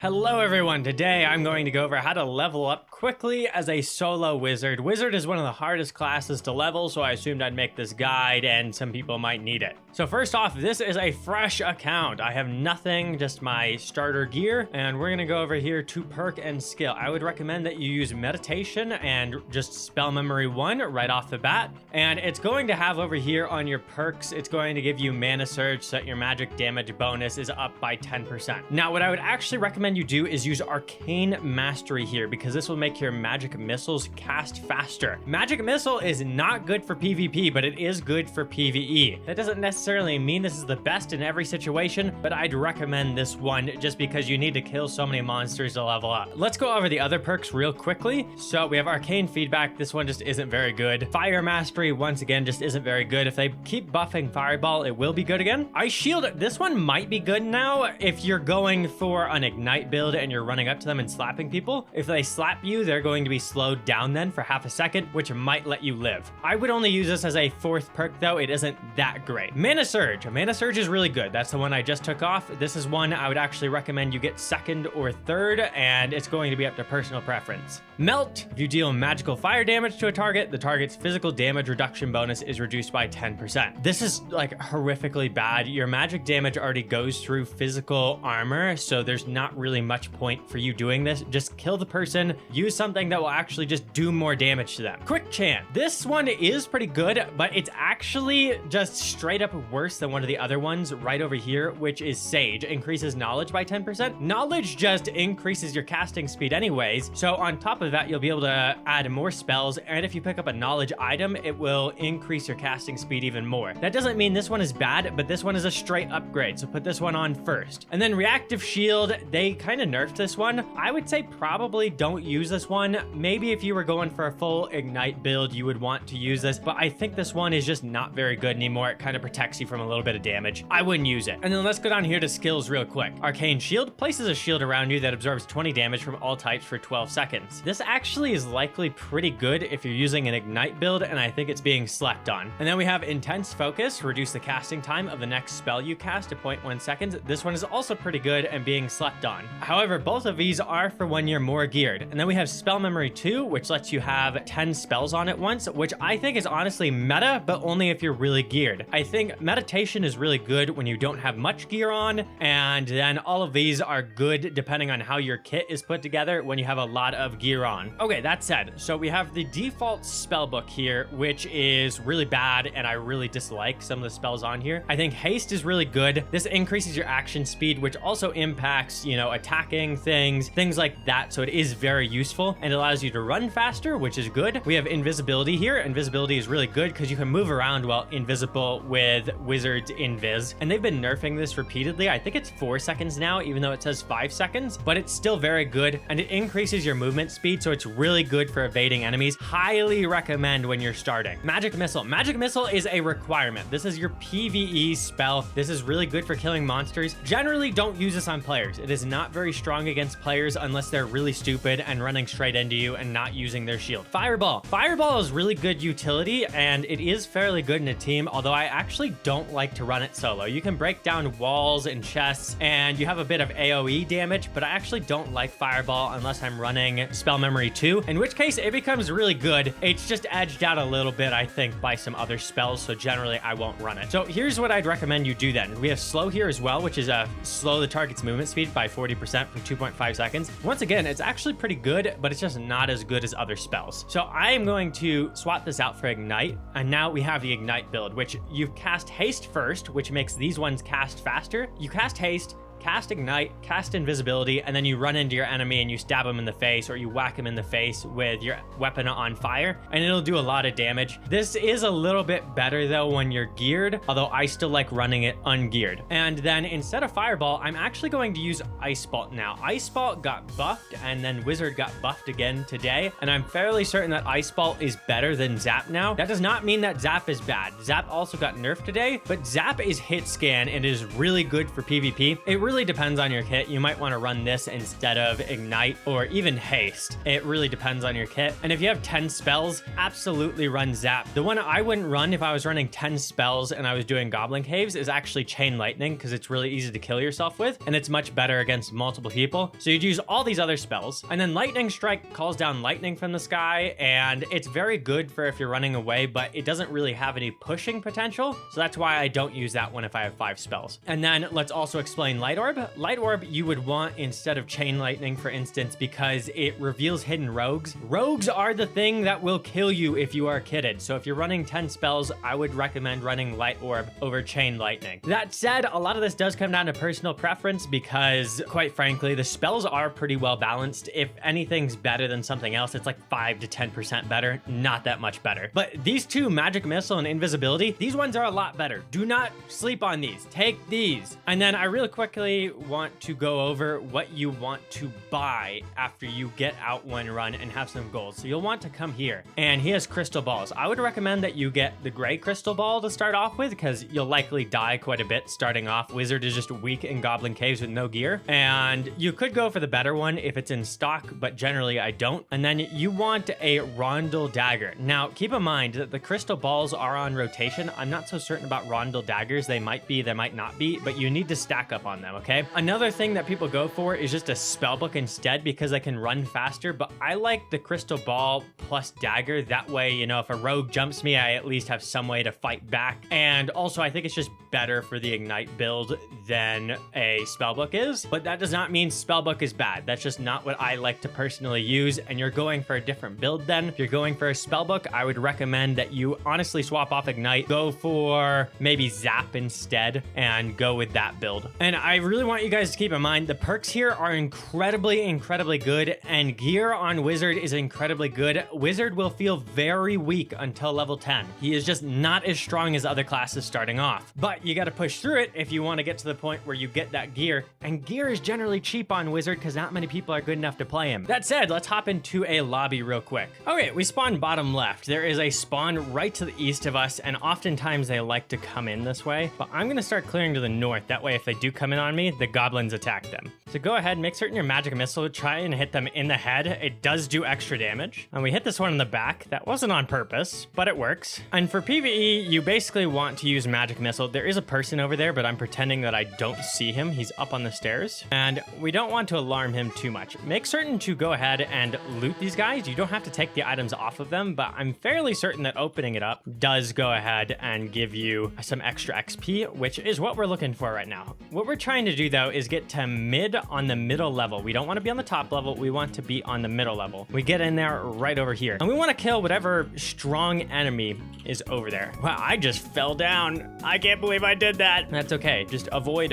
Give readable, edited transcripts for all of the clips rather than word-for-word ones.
Hello everyone, today I'm going to go over how to level up quickly as a solo wizard. Wizard is one of the hardest classes to level, so I assumed I'd make this guide and some people might need it. So first off, this is a fresh account. I have nothing, just my starter gear, and we're gonna go over here to perk and skill. I would recommend that you use meditation and just spell memory 1 right off the bat. And it's going to have over here on your perks, it's going to give you mana surge so that your magic damage bonus is up by 10%. Now what I would actually recommend you do is use arcane mastery here, because this will make your magic missiles cast faster. Magic missile is not good for PvP, but it is good for PvE. That doesn't necessarily mean this is the best in every situation, but I'd recommend this one just because you need to kill so many monsters to level up. Let's go over the other perks real quickly. So we have arcane feedback. This one just isn't very good. Fire mastery, once again, just isn't very good. If they keep buffing fireball, it will be good again. Ice shield, this one might be good now if you're going for an ignite build and you're running up to them and slapping people. If they slap you, they're going to be slowed down then for half a second, which might let you live. I would only use this as a 4th perk though. It isn't that great. Mana surge. Mana surge is really good. That's the one I just took off. This is one I would actually recommend you get 2nd or 3rd, and it's going to be up to personal preference. Melt. If you deal magical fire damage to a target, the target's physical damage reduction bonus is reduced by 10%. This is like horrifically bad. Your magic damage already goes through physical armor, so there's not really much point for you doing this. Just kill the person, use something that will actually just do more damage to them. Quick chant. This one is pretty good, but it's actually just straight up worse than one of the other ones right over here, which is Sage. Increases knowledge by 10%. Knowledge just increases your casting speed anyways, so on top of that, you'll be able to add more spells, and if you pick up a knowledge item, it will increase your casting speed even more. That doesn't mean this one is bad, but this one is a straight upgrade, so put this one on first. And then reactive shield, they kind of nerfed this one. I would say probably don't use this one. Maybe if you were going for a full ignite build, you would want to use this, but I think this one is just not very good anymore. It kind of protects you from a little bit of damage. I wouldn't use it. And then let's go down here to skills real quick. Arcane shield places a shield around you that absorbs 20 damage from all types for 12 seconds. This actually is likely pretty good if you're using an ignite build, and I think it's being slept on. And then we have intense focus, reduce the casting time of the next spell you cast to 0.1 seconds. This one is also pretty good and being slept on. However, both of these are for when you're more geared. And then we have spell memory 2, which lets you have 10 spells on at once, which I think is honestly meta, but only if you're really geared. I think meditation is really good when you don't have much gear on, and then all of these are good depending on how your kit is put together when you have a lot of gear on. Okay, that said, so we have the default spell book here, which is really bad, and I really dislike some of the spells on here. I think haste is really good. This increases your action speed, which also impacts, attacking things like that. So it is very useful and allows you to run faster, which is good. We have invisibility here. Invisibility is really good because you can move around while invisible with Wizard's Invis. And they've been nerfing this repeatedly. I think it's 4 seconds now, even though it says 5 seconds, but it's still very good. And it increases your movement speed. So it's really good for evading enemies. Highly recommend when you're starting. Magic missile. Magic missile is a requirement. This is your PvE spell. This is really good for killing monsters. Generally don't use this on players. It is not very strong against players unless they're really stupid and running straight into you and not using their shield. Fireball. Fireball is really good utility, and it is fairly good in a team, although I actually don't like to run it solo. You can break down walls and chests, and you have a bit of AoE damage, but I actually don't like Fireball unless I'm running Spell Memory 2, in which case it becomes really good. It's just edged out a little bit, I think, by some other spells, so generally I won't run it. So here's what I'd recommend you do then. We have slow here as well, which is slow the target's movement speed by 40% for 2.5 seconds. Once again, it's actually pretty good, but it's just not as good as other spells. So I am going to swap this out for Ignite, and now we have the Ignite build, which you cast Haste first, which makes these ones cast faster. You cast Haste, cast Ignite, cast Invisibility, and then you run into your enemy and you stab them in the face, or you whack them in the face with your weapon on fire, and it'll do a lot of damage. This is a little bit better though when you're geared, although I still like running it ungeared. And then instead of Fireball, I'm actually going to use Ice Bolt now. Ice Bolt got buffed, and then Wizard got buffed again today, and I'm fairly certain that Ice Bolt is better than Zap now. That does not mean that Zap is bad. Zap also got nerfed today, but Zap is hit scan and is really good for PvP. It really depends on your kit. You might want to run this instead of Ignite or even Haste. It really depends on your kit. And if you have 10 spells, absolutely run Zap. The one I wouldn't run if I was running 10 spells and I was doing Goblin Caves is actually Chain Lightning, because it's really easy to kill yourself with, and it's much better against multiple people. So you'd use all these other spells, and then Lightning Strike calls down lightning from the sky, and it's very good for if you're running away, but it doesn't really have any pushing potential. So that's why I don't use that one if I have 5 spells. And then let's also explain Light Orb. Light Orb you would want instead of Chain Lightning, for instance, because it reveals hidden rogues. Rogues are the thing that will kill you if you are kitted. So if you're running 10 spells, I would recommend running Light Orb over Chain Lightning. That said, a lot of this does come down to personal preference because, quite frankly, the spells are pretty well balanced. If anything's better than something else, it's like 5 to 10% better, not that much better. But these two, Magic Missile and Invisibility, these ones are a lot better. Do not sleep on these. Take these. And then I really quickly want to go over what you want to buy after you get out one run and have some gold. So you'll want to come here, and he has crystal balls. I would recommend that you get the gray crystal ball to start off with, because you'll likely die quite a bit starting off. Wizard is just weak in Goblin Caves with no gear, and you could go for the better one if it's in stock, but generally I don't. And then you want a Rondel Dagger. Now keep in mind that the crystal balls are on rotation. I'm not so certain about Rondel Daggers. They might be, they might not be, but you need to stack up on them, okay? Another thing that people go for is just a spellbook instead, because they can run faster, but I like the crystal ball plus dagger. That way, you know, if a rogue jumps me, I at least have some way to fight back. And also I think it's just better for the Ignite build than a spellbook is, but that does not mean spellbook is bad. That's just not what I like to personally use, and you're going for a different build then. If you're going for a spellbook, I would recommend that you honestly swap off Ignite, go for maybe Zap instead, and go with that build. And I really want you guys to keep in mind the perks here are incredibly good, and gear on Wizard is incredibly good. Wizard will feel very weak until level 10. He is just not as strong as other classes starting off, but you got to push through it if you want to get to the point where you get that gear, and gear is generally cheap on Wizard because not many people are good enough to play him. That said, let's hop into a lobby real quick. Okay, we spawned bottom left. There is a spawn right to the east of us, and oftentimes they like to come in this way, but I'm gonna start clearing to the north. That way if they do come in on me, the goblins attack them. So go ahead, make certain your magic missile, try and hit them in the head. It does do extra damage. And we hit this one in the back. That wasn't on purpose, but it works. And for PvE, you basically want to use magic missile. There is a person over there, but I'm pretending that I don't see him. He's up on the stairs, and we don't want to alarm him too much. Make certain to go ahead and loot these guys. You don't have to take the items off of them, but I'm fairly certain that opening it up does go ahead and give you some extra XP, which is what we're looking for right now. What we're trying to do though is get to mid on the middle level. We don't want to be on the top level. We want to be on the middle level. We get in there right over here, and we want to kill whatever strong enemy is over there. Wow, I just fell down. I can't believe I did that. That's okay. Just avoid.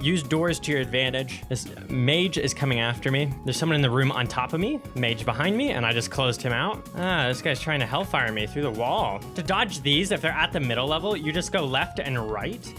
Use doors to your advantage. This mage is coming after me. There's someone in the room on top of me, mage behind me, and I just closed him out. This guy's trying to hellfire me through the wall. To dodge these, if they're at the middle level, you just go left and right.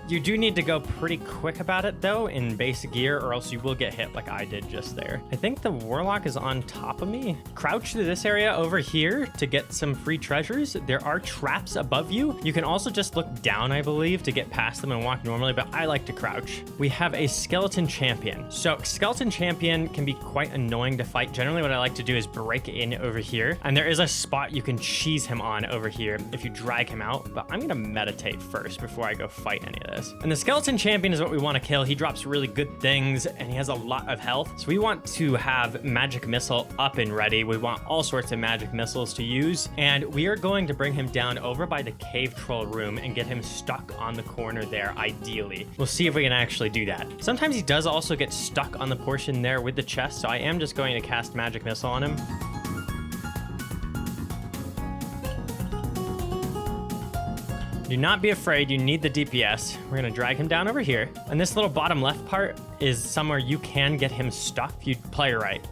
You do need to go pretty quick about it though in base gear, or else you will get hit like I did just there. I think the warlock is on top of me. Crouch to this area over here to get some free treasures. There are traps above you. You can also just look down, I believe, to get past them and walk normally, but I like to crouch. We have a skeleton champion. So skeleton champion can be quite annoying to fight. Generally what I like to do is break in over here, and there is a spot you can cheese him on over here if you drag him out, but I'm gonna meditate first before I go fight any of this. And the skeleton champion is what we want to kill. He drops really good things, and he has a lot of health. So we want to have magic missile up and ready. We want all sorts of magic missiles to use, and we are going to bring him down over by the cave troll room and get him stuck on the corner there, ideally. We'll see if we can actually do that. Sometimes he does also get stuck on the portion there with the chest, so I am just going to cast magic missile on him. Do not be afraid, you need the DPS. We're gonna drag him down over here. And this little bottom left part is somewhere you can get him stuck if you play right.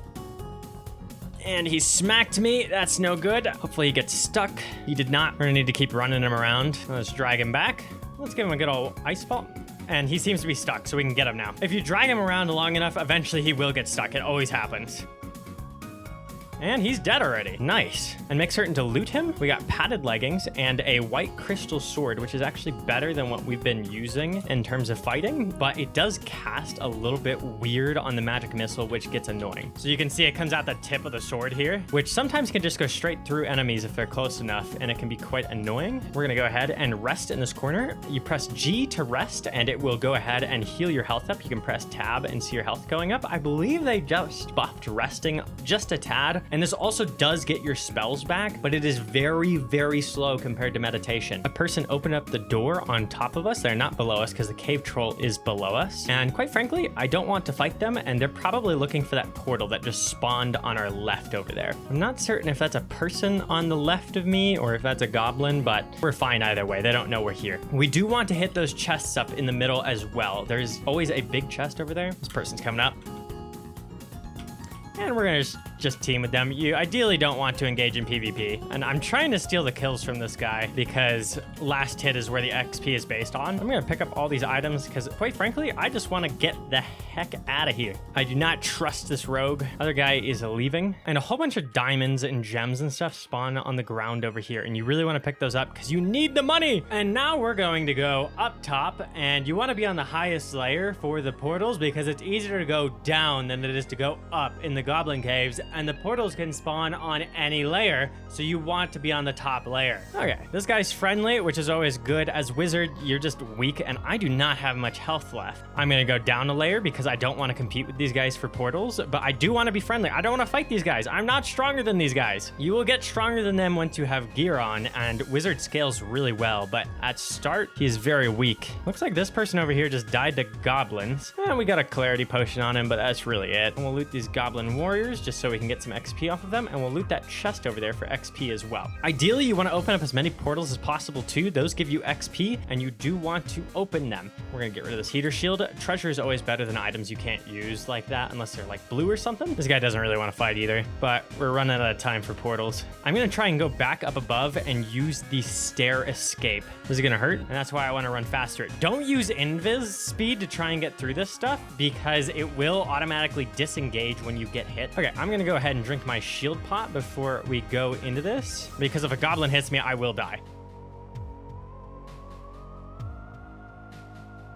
And he smacked me, that's no good. Hopefully he gets stuck. He did not. We're gonna need to keep running him around. Let's drag him back. Let's give him a good old ice ball. And he seems to be stuck, so we can get him now. If you drag him around long enough, eventually he will get stuck. It always happens. And he's dead already. Nice. And make certain to loot him. We got padded leggings and a white crystal sword, which is actually better than what we've been using in terms of fighting, but it does cast a little bit weird on the magic missile, which gets annoying. So you can see it comes out the tip of the sword here, which sometimes can just go straight through enemies if they're close enough, and it can be quite annoying. We're gonna go ahead and rest in this corner. You press G to rest, and it will go ahead and heal your health up. You can press tab and see your health going up. I believe they just buffed resting just a tad, and this also does get your spells back, but it is very, very slow compared to meditation. A person opened up the door on top of us. They're not below us because the cave troll is below us. And quite frankly, I don't want to fight them, and they're probably looking for that portal that just spawned on our left over there. I'm not certain if that's a person on the left of me or if that's a goblin, but we're fine either way. They don't know we're here. We do want to hit those chests up in the middle as well. There's always a big chest over there. This person's coming up. And we're gonna just team with them. You ideally don't want to engage in PvP. And I'm trying to steal the kills from this guy because last hit is where the XP is based on. I'm gonna pick up all these items because quite frankly, I just wanna get the heck out of here. I do not trust this rogue. Other guy is leaving. And a whole bunch of diamonds and gems and stuff spawn on the ground over here. And you really wanna pick those up because you need the money. And now we're going to go up top, and you wanna be on the highest layer for the portals because it's easier to go down than it is to go up in the goblin caves, and the portals can spawn on any layer, so you want to be on the top layer. Okay, this guy's friendly, which is always good. As wizard, you're just weak, and I do not have much health left. I'm gonna go down a layer because I don't want to compete with these guys for portals, but I do want to be friendly. I don't want to fight these guys. I'm not stronger than these guys. You will get stronger than them once you have gear on, and wizard scales really well, but at start, he's very weak. Looks like this person over here just died to goblins, and we got a clarity potion on him, but that's really it. And we'll loot these goblin warriors just so we can get some XP off of them, and we'll loot that chest over there for XP as well. Ideally, you want to open up as many portals as possible too. Those give you XP, and you do want to open them. We're gonna get rid of this heater shield. Treasure is always better than items you can't use like that unless they're like blue or something. This guy doesn't really want to fight either, but we're running out of time for portals. I'm gonna try and go back up above and use the stair escape. This is gonna hurt, and that's why I want to run faster. Don't use invis speed to try and get through this stuff because it will automatically disengage when you get hit. Okay, I'm gonna go ahead and drink my shield pot before we go into this, because if a goblin hits me, I will die.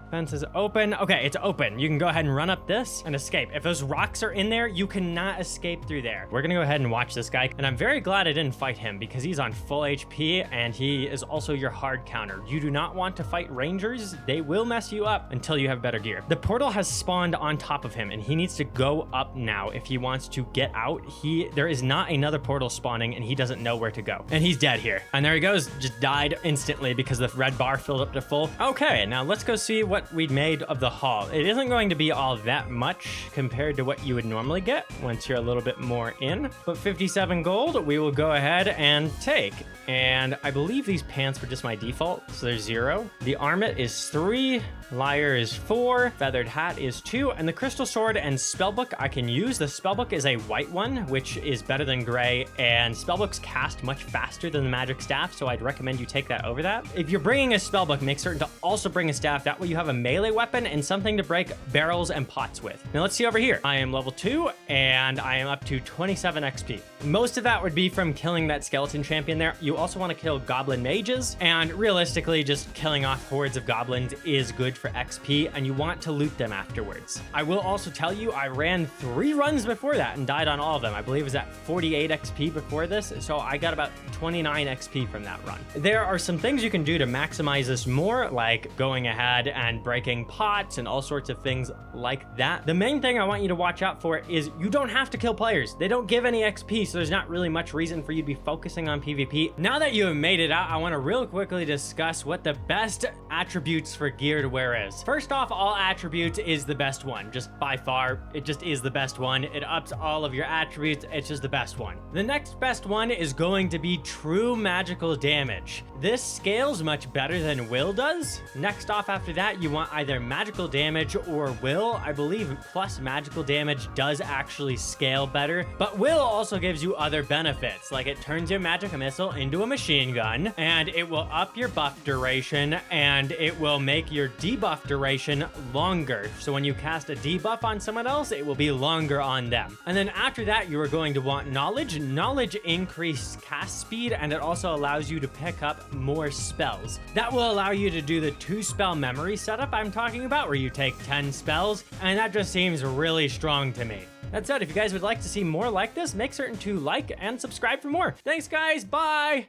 Fence is open. Okay, it's open. You can go ahead and run up this and escape. If those rocks are in there, you cannot escape through there. We're gonna go ahead and watch this guy, and I'm very glad I didn't fight him because he's on full HP and he is also your hard counter. You do not want to fight rangers. They will mess you up until you have better gear. The portal has spawned on top of him, and he needs to go up now if he wants to get out. There is not another portal spawning, and he doesn't know where to go. And he's dead here. And there he goes, just died instantly because the red bar filled up to full. Okay, now let's go see what we'd made of the haul. It isn't going to be all that much compared to what you would normally get once you're a little bit more in, but 57 gold we will go ahead and take. And I believe these pants were just my default, so there's 0. The armlet is 3, lyre is 4, feathered hat is 2, and the crystal sword and spellbook I can use. The spellbook is a white one, which is better than gray, and spellbooks cast much faster than the magic staff, so I'd recommend you take that over that. If you're bringing a spellbook, make certain to also bring a staff. That way you have a melee weapon and something to break barrels and pots with. Now let's see over here. I am level 2, and I am up to 27 XP. Most of that would be from killing that skeleton champion there. You also want to kill goblin mages, and realistically, just killing off hordes of goblins is good for XP, and you want to loot them afterwards. I will also tell you, I ran 3 runs before that and died on all of them. I believe it was at 48 XP before this, so I got about 29 XP from that run. There are some things you can do to maximize this more, like going ahead and breaking pots and all sorts of things like that. The main thing I want you to watch out for is you don't have to kill players. They don't give any XP, so there's not really much reason for you to be focusing on PvP. Now that you have made it out, I want to real quickly discuss what the best attributes for gear to wear is. First off, all attributes is the best one. Just by far, it just is the best one. It ups all of your attributes. It's just the best one. The next best one is going to be true magical damage. This scales much better than will does. Next off after that, you you want either magical damage or will. I believe plus magical damage does actually scale better, but will also gives you other benefits, like it turns your magic missile into a machine gun, and it will up your buff duration, and it will make your debuff duration longer. So when you cast a debuff on someone else, it will be longer on them. And then after that, you are going to want knowledge. Knowledge increases cast speed, and it also allows you to pick up more spells. That will allow you to do the 2-spell memory setup I'm talking about, where you take 10 spells, and that just seems really strong to me. That said, if you guys would like to see more like this, make certain to like and subscribe for more. Thanks, guys. Bye.